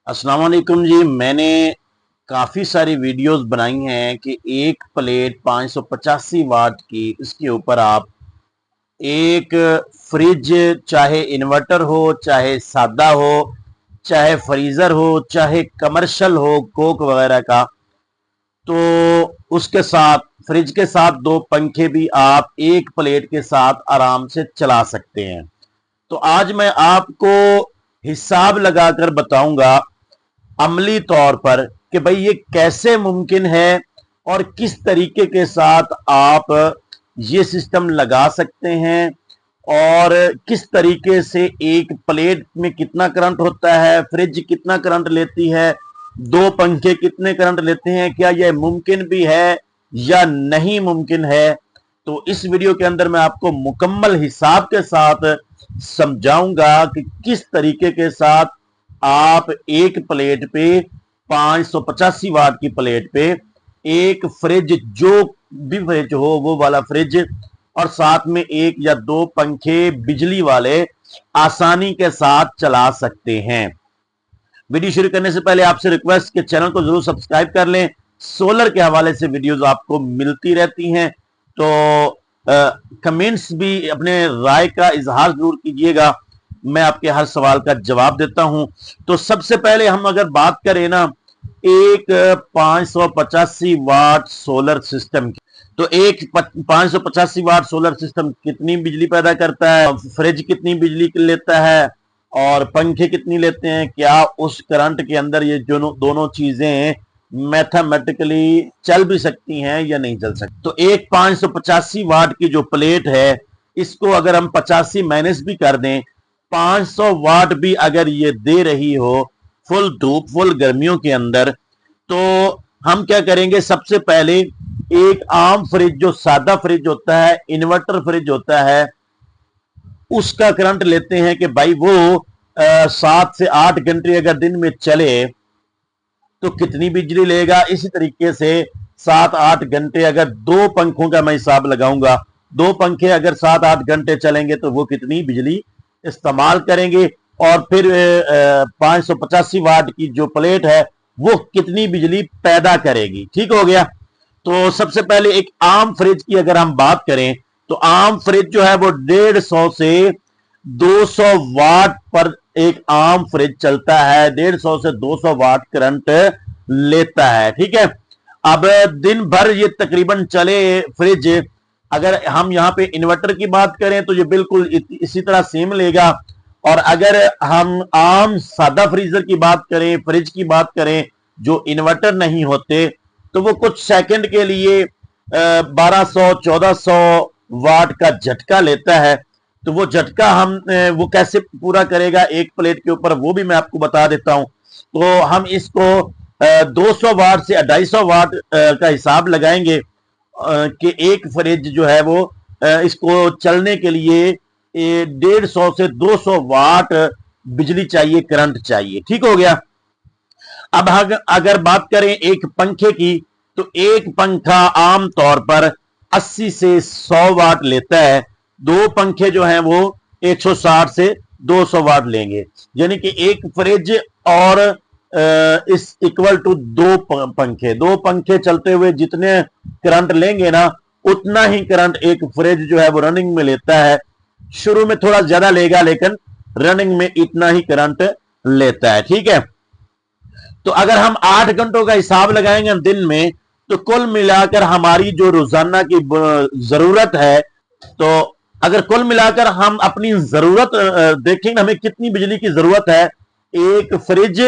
अस्सलाम वालेकुम जी। मैंने काफ़ी सारी वीडियोस बनाई हैं कि एक प्लेट 585 वाट की, इसके ऊपर आप एक फ्रिज, चाहे इन्वर्टर हो, चाहे सादा हो, चाहे फ्रीज़र हो, चाहे कमर्शियल हो कोक वगैरह का, तो उसके साथ फ्रिज के साथ दो पंखे भी आप एक प्लेट के साथ आराम से चला सकते हैं। तो आज मैं आपको हिसाब लगाकर बताऊंगा अमली तौर पर कि भाई ये कैसे मुमकिन है और किस तरीके के साथ आप ये सिस्टम लगा सकते हैं, और किस तरीके से एक प्लेट में कितना करंट होता है, फ्रिज कितना करंट लेती है, दो पंखे कितने करंट लेते हैं, क्या यह मुमकिन भी है या नहीं मुमकिन है। तो इस वीडियो के अंदर मैं आपको मुकम्मल हिसाब के साथ समझाऊंगा कि किस तरीके के साथ आप एक प्लेट पे 585 वाट की प्लेट पे एक फ्रिज, जो भी फ्रिज हो वो वाला फ्रिज, और साथ में एक या दो पंखे बिजली वाले आसानी के साथ चला सकते हैं। वीडियो शुरू करने से पहले आपसे रिक्वेस्ट कि चैनल को जरूर सब्सक्राइब कर लें। सोलर के हवाले से वीडियोस आपको मिलती रहती हैं, तो कमेंट्स भी अपने राय का इजहार जरूर कीजिएगा। मैं आपके हर सवाल का जवाब देता हूं। तो सबसे पहले हम अगर बात करें ना एक 585 वाट सोलर सिस्टम की, तो एक 585 वाट सोलर सिस्टम कितनी बिजली पैदा करता है, फ्रिज कितनी बिजली लेता है, और पंखे कितनी लेते हैं, क्या उस करंट के अंदर ये जो दोनों चीजें मैथमेटिकली चल भी सकती हैं या नहीं चल सकती। तो एक 585 वाट की जो प्लेट है, इसको अगर हम 85 माइनस भी कर दें, 500 वाट भी अगर ये दे रही हो फुल धूप फुल गर्मियों के अंदर, तो हम क्या करेंगे, सबसे पहले एक आम फ्रिज, जो सादा फ्रिज होता है, इन्वर्टर फ्रिज होता है, उसका करंट लेते हैं कि भाई वो 7 से 8 घंटे अगर दिन में चले तो कितनी बिजली लेगा। इसी तरीके से 7-8 घंटे अगर दो पंखों का मैं हिसाब लगाऊंगा, दो पंखे अगर 7-8 घंटे चलेंगे तो वो कितनी बिजली इस्तेमाल करेंगे, और फिर 585 वाट की जो प्लेट है वो कितनी बिजली पैदा करेगी। ठीक हो गया। तो सबसे पहले एक आम फ्रिज की अगर हम बात करें, तो आम फ्रिज जो है वो 150 से 200 वाट पर एक आम फ्रिज चलता है, 150 से 200 वाट करंट लेता है। ठीक है। अब दिन भर ये तकरीबन चले फ्रिज, अगर हम यहां पे इन्वर्टर की बात करें तो ये बिल्कुल इसी तरह सेम लेगा, और अगर हम आम सादा फ्रीजर की बात करें, फ्रिज की बात करें जो इन्वर्टर नहीं होते, तो वो कुछ सेकंड के लिए 1200-1400 वाट का झटका लेता है। तो वो झटका हम वो कैसे पूरा करेगा एक प्लेट के ऊपर, वो भी मैं आपको बता देता हूं। तो हम इसको 200 वाट से 250 वाट का हिसाब लगाएंगे कि एक फ्रिज जो है वो इसको चलने के लिए 150 से 200 वाट बिजली चाहिए, करंट चाहिए। ठीक हो गया। अब अगर बात करें एक पंखे की, तो एक पंखा आम तौर पर 80 से 100 वाट लेता है, दो पंखे जो हैं वो 160 से 200 वाट लेंगे। यानी कि एक फ्रिज और इस इक्वल टू दो पंखे चलते हुए जितने करंट लेंगे ना, उतना ही करंट एक फ्रिज जो है वो रनिंग में लेता है। शुरू में थोड़ा ज्यादा लेगा, लेकिन रनिंग में इतना ही करंट लेता है। ठीक है। तो अगर हम 8 घंटों का हिसाब लगाएंगे दिन में, तो कुल मिलाकर हमारी जो रोजाना की जरूरत है, तो अगर कुल मिलाकर हम अपनी जरूरत देखेंगे हमें कितनी बिजली की जरूरत है एक फ्रिज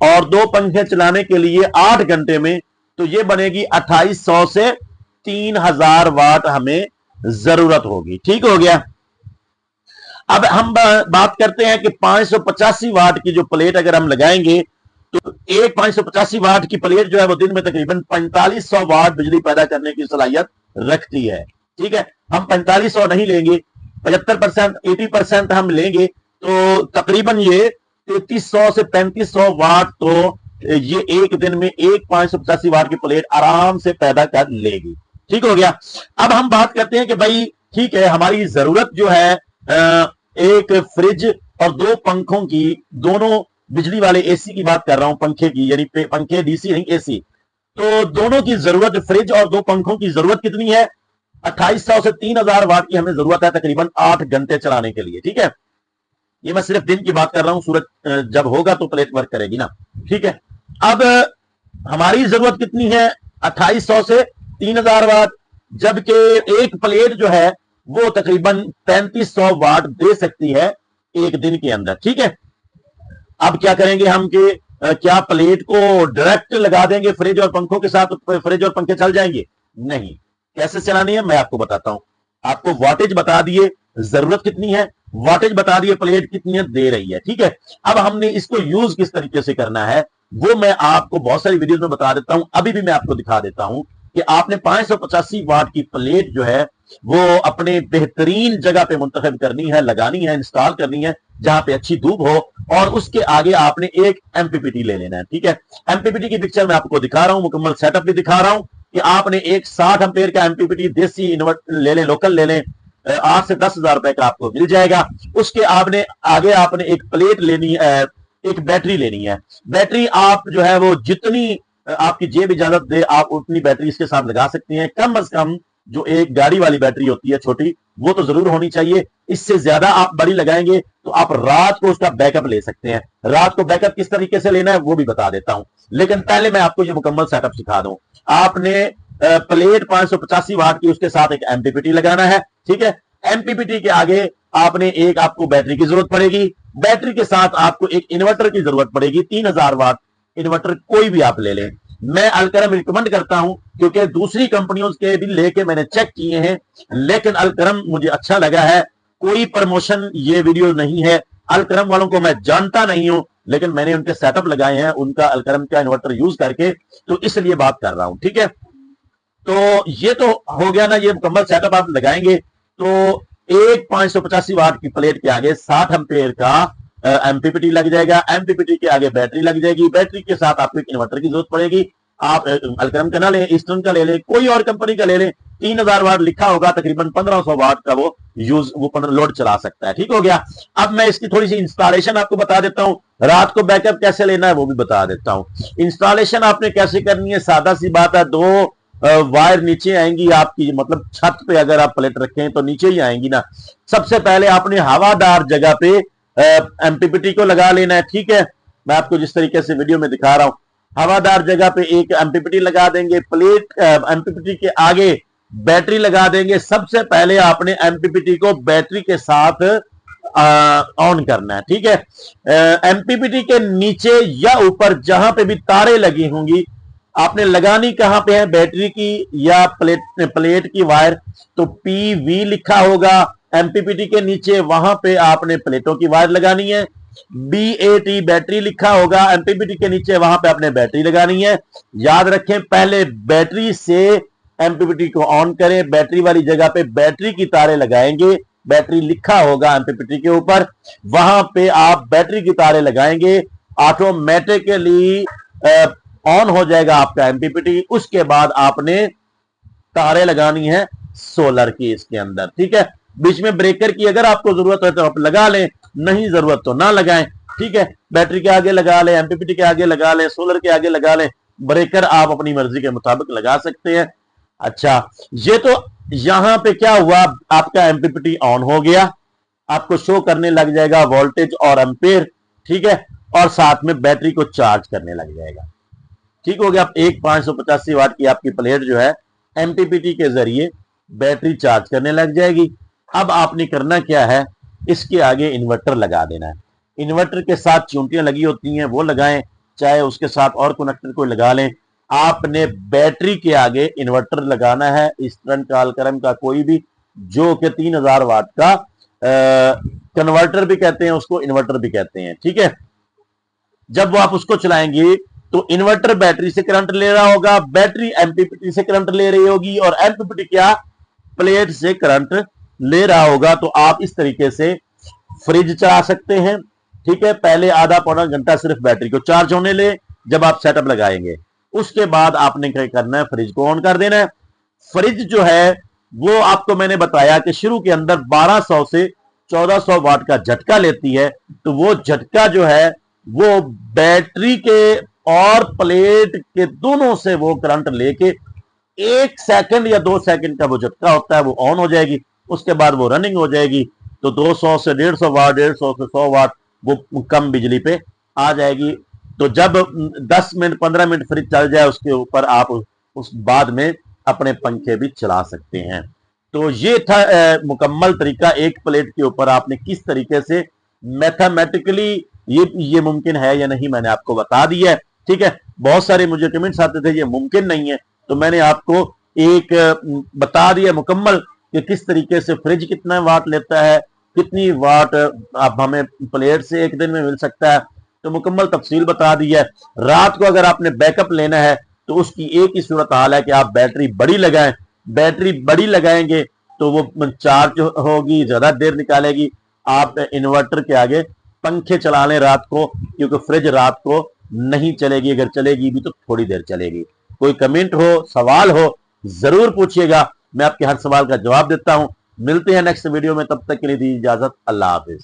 और दो पंखे चलाने के लिए 8 घंटे में, तो ये बनेगी 2800 से 3000 वाट हमें जरूरत होगी। ठीक हो गया। अब हम बात करते हैं कि 585 वाट की जो प्लेट अगर हम लगाएंगे, तो एक 585 वाट की प्लेट जो है वो दिन में तकरीबन 4500 वाट बिजली पैदा करने की सलाहियत रखती है। ठीक है। हम 4500 नहीं लेंगे, 75%, 80% हम लेंगे, तो तकरीबन ये 3300 से 3500 वाट तो ये एक दिन में एक 585 वाट की प्लेट आराम से पैदा कर लेगी। ठीक हो गया। अब हम बात करते हैं कि भाई ठीक है, हमारी जरूरत जो है एक फ्रिज और दो पंखों की, दोनों बिजली वाले एसी की बात कर रहा हूं, पंखे की, यानी पंखे डीसी नहीं एसी। तो दोनों की जरूरत, फ्रिज और दो पंखों की जरूरत कितनी है? 2800 से 3000 वाट की हमें जरूरत है तकरीबन 8 घंटे चलाने के लिए। ठीक है, ये मैं सिर्फ दिन की बात कर रहा हूं, सूरज जब होगा तो प्लेट वर्क करेगी ना। ठीक है, अब हमारी जरूरत कितनी है? 2800 से 3000 वाट, जबकि एक प्लेट जो है वो तकरीबन 3500 वाट दे सकती है एक दिन के अंदर। ठीक है, अब क्या करेंगे हम कि क्या प्लेट को डायरेक्ट लगा देंगे फ्रिज और पंखों के साथ, तो फ्रिज और पंखे चल जाएंगे? नहीं। कैसे चलानी है मैं आपको बताता हूं। आपको वाटेज बता दिए, जरूरत कितनी है, वाटेज बता दिए, प्लेट कितनी दे रही है। ठीक है, अब हमने इसको यूज किस तरीके से करना है वो मैं आपको बहुत सारी वीडियोस में बता देता हूं। अभी भी मैं आपको दिखा देता हूं कि आपने 585 वाट की प्लेट जो है वो अपने बेहतरीन जगह पे मुंतखब करनी है, लगानी है, इंस्टॉल करनी है जहां पे अच्छी धूप हो, और उसके आगे आपने एक एमपीपीटी ले लेना है। ठीक है, एमपीपीटी की पिक्चर मैं आपको दिखा रहा हूं, मुकम्मल सेटअप भी दिखा रहा हूं कि आपने एक 60 एम्पेयर का एमपीपीटी देसी इन्वर्टर ले लें, लोकल ले लें, 8 से 10,000 रुपए का आपको मिल जाएगा। उसके आपने आगे आपने एक प्लेट लेनी है, एक बैटरी लेनी है। बैटरी आप जो है वो जितनी आपकी जेब इजाजत दे आप उतनी बैटरी इसके साथ लगा सकती हैं। कम अज कम जो एक गाड़ी वाली बैटरी होती है छोटी, वो तो जरूर होनी चाहिए। इससे ज्यादा आप बड़ी लगाएंगे तो आप रात को उसका बैकअप ले सकते हैं। रात को बैकअप किस तरीके से लेना है वो भी बता देता हूं, लेकिन पहले मैं आपको ये मुकम्मल सेटअप सिखा दूं। आपने प्लेट 585 वाट की, उसके साथ एक एमपीपीटी लगाना है। ठीक है, एमपीपीटी के आगे आपने एक आपको बैटरी की जरूरत पड़ेगी, बैटरी के साथ आपको एक इन्वर्टर की जरूरत पड़ेगी, 3000 वाट इन्वर्टर कोई भी आप ले लें। मैं अलकरम रिकमेंड करता हूं क्योंकि दूसरी कंपनियों के भी लेके मैंने चेक किए हैं, लेकिन अलकरम मुझे अच्छा लगा है। कोई प्रमोशन ये वीडियो नहीं है, अलकरम वालों को मैं जानता नहीं हूं, लेकिन मैंने उनके सेटअप लगाए हैं उनका अलकरम का इन्वर्टर यूज करके, तो इसलिए बात कर रहा हूं। ठीक है, तो ये तो हो गया ना, ये मुकम्मल सेटअप आप लगाएंगे तो एक 585 वाट की प्लेट के आगे 60 एम्पेयर का एमपीपीटी लग जाएगा, एमपीपीटी के आगे बैटरी लग जाएगी, बैटरी के साथ आपको एक इन्वर्टर की जरूरत पड़ेगी। आप अलकरम का ना लें, ईस्टर्न का ले लें, कोई और कंपनी का ले लें, 3000 वाट लिखा होगा, तकरीबन 1500 वाट का वो लोड चला सकता है। ठीक हो गया। अब मैं इसकी थोड़ी सी इंस्टॉलेशन आपको बता देता हूं, रात को बैकअप कैसे लेना है वो भी बता देता हूं। इंस्टॉलेशन आपने कैसे करनी है, सादा सी बात है, दो वायर नीचे आएंगी आपकी, मतलब छत पे अगर आप प्लेट रखें तो नीचे ही आएंगी ना। सबसे पहले आपने हवादार जगह पे एमपीपीटी को लगा लेना है। ठीक है, मैं आपको जिस तरीके से वीडियो में दिखा रहा हूं, हवादार जगह पे एक एमपीपीटी लगा देंगे, प्लेट एमपीपीटी के आगे बैटरी लगा देंगे। सबसे पहले आपने एमपीपीटी को बैटरी के साथ ऑन करना है। ठीक है, एमपीपीटी के नीचे या ऊपर जहां पे भी तारे लगी होंगी, आपने लगानी कहां पे है, बैटरी की या प्लेट की वायर, तो पीवी लिखा होगा एमपीपीटी के नीचे, वहां पे आपने प्लेटों की वायर लगानी है। BAT बैटरी लिखा होगा एमपीपीटी के नीचे, वहां पे आपने बैटरी लगानी है। याद रखें, पहले बैटरी से एमपीपीटी को ऑन करें, बैटरी वाली जगह पे बैटरी की तारें लगाएंगे, बैटरी लिखा होगा एमपीपीटी के ऊपर, वहां पे आप बैटरी की तारें लगाएंगे, ऑटोमेटिकली ऑन हो जाएगा आपका एमपीपीटी। उसके बाद आपने तारें लगानी है सोलर की इसके अंदर। ठीक है, बीच में ब्रेकर की अगर आपको जरूरत है तो आप लगा लें, नहीं जरूरत तो ना लगाएं। ठीक है, बैटरी के आगे लगा लें, एमपीपीटी के आगे लगा लें, सोलर के आगे लगा लें, ब्रेकर आप अपनी मर्जी के मुताबिक लगा सकते हैं। अच्छा, ये तो यहां पे क्या हुआ, आपका एमपीपीटी ऑन हो गया, आपको शो करने लग जाएगा वोल्टेज और एम्पेयर। ठीक है, और साथ में बैटरी को चार्ज करने लग जाएगा। ठीक हो गया, एक 585 वाट की आपकी प्लेट जो है एमपीपीटी के जरिए बैटरी चार्ज करने लग जाएगी। अब आपने करना क्या है, इसके आगे इन्वर्टर लगा देना है। इन्वर्टर के साथ चूंटियां लगी होती हैं वो लगाएं, चाहे उसके साथ और कनेक्टर कोई लगा लें। आपने बैटरी के आगे इन्वर्टर लगाना है, ईस्टर्न का, अलकरम का, कोई भी, जो कि 3000 वाट का कन्वर्टर भी कहते हैं उसको, इन्वर्टर भी कहते हैं। ठीक है, जब वो आप उसको चलाएंगे तो इन्वर्टर बैटरी से करंट ले रहा होगा, बैटरी एमपीपीटी से करंट ले रही होगी, और एमपीपीटी क्या प्लेट से करंट ले रहा होगा। तो आप इस तरीके से फ्रिज चला सकते हैं। ठीक है, पहले आधा पौना घंटा सिर्फ बैटरी को चार्ज होने ले, जब आप सेटअप लगाएंगे उसके बाद आपने क्या करना है, फ्रिज को ऑन कर देना है। फ्रिज जो है वो आपको मैंने बताया कि शुरू के अंदर 1200 से 1400 वाट का झटका लेती है, तो वो झटका जो है वो बैटरी के और प्लेट के दोनों से वो करंट लेके 1 सेकंड या 2 सेकंड का वो झटका होता है वो ऑन हो जाएगी, उसके बाद वो रनिंग हो जाएगी। तो 200 से 150 वाट, 150 से 100 वाट वो कम बिजली पे आ जाएगी। तो जब 10 मिनट 15 मिनट फ्रिज चल जाए उसके ऊपर आप उस बाद में अपने पंखे भी चला सकते हैं। तो ये था मुकम्मल तरीका, एक प्लेट के ऊपर आपने किस तरीके से मैथमेटिकली ये मुमकिन है या नहीं मैंने आपको बता दिया है। ठीक है, बहुत सारे मुझे कमेंट्स आते थे ये मुमकिन नहीं है, तो मैंने आपको एक बता दिया मुकम्मल कि किस तरीके से फ्रिज कितना वाट लेता है, कितनी वाट आप हमें प्लेट से एक दिन में मिल सकता है, तो मुकम्मल तफसील बता दी है। रात को अगर आपने बैकअप लेना है तो उसकी एक ही सूरत हाल है कि आप बैटरी बड़ी लगाएं। बैटरी बड़ी लगाएंगे तो वो चार्ज होगी, ज्यादा देर निकालेगी। आप इन्वर्टर के आगे पंखे चला लें रात को, क्योंकि फ्रिज रात को नहीं चलेगी, अगर चलेगी भी तो थोड़ी देर चलेगी। कोई कमेंट हो, सवाल हो, जरूर पूछिएगा, मैं आपके हर सवाल का जवाब देता हूं। मिलते हैं नेक्स्ट वीडियो में, तब तक के लिए दी इजाजत, अल्लाह हाफिज।